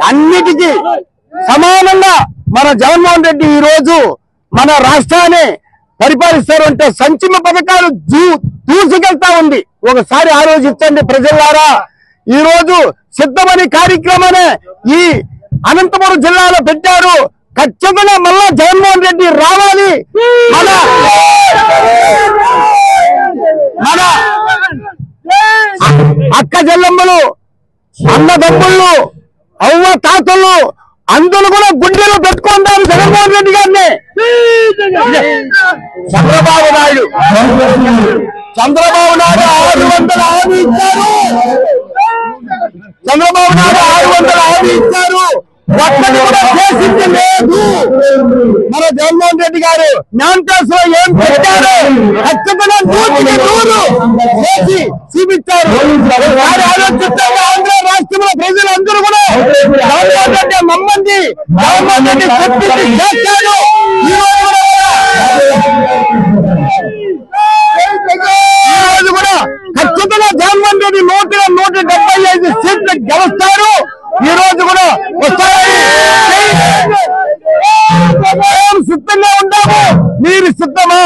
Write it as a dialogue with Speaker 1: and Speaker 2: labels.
Speaker 1: అన్నిటికీ సమానంగా మన జగన్మోహన్ రెడ్డి ఈ రోజు మన రాష్ట్రాన్ని పరిపాలిస్తారు అంటే సంక్షేమ పథకాలు దూసుకెళ్తా ఉంది. ఒకసారి ఆలోచించండి ప్రజలారా. ఈ రోజు సిద్ధమని కార్యక్రమాన్ని ఈ అనంతపురం జిల్లాలో పెట్టారు. ఖచ్చితంగా మళ్ళా జగన్మోహన్ రెడ్డి రావాలి. మన అక్క చెల్లెమ్మలు, అన్నదమ్ముళ్ళు, అవ్వ తాతలు అందరూ కూడా గుండెలో పెట్టుకుంటారు జగన్మోహన్ రెడ్డి గారిని. చంద్రబాబు నాయుడు 600 హామీ ఇచ్చారు. చంద్రబాబు నాయుడు 600 హామీ ఇచ్చారు. ఒక్కటి కూడా చేసింది లేదు. మన జగన్మోహన్ రెడ్డి గారు న్యాంటాస్ లో ఏం పెట్టారు? ఖచ్చితంగా 100% చేసి చూపించారు. ఆలోచిస్తారు ఆంధ్ర రాష్ట్రంలో ప్రజలందరూ కూడా జగన్మోహన్ రెడ్డి నమ్మండి, జగన్మోహన్ రెడ్డి చెప్పింది చేశారు. ఈ రోజు కూడా ఖచ్చితంగా జగన్మోహన్ రెడ్డి 175 సీట్లు గెలుస్తారు. ఈ రోజు కూడా వస్తాయి. సిద్ధంగా ఉంటాము. మీరు సిద్ధమా?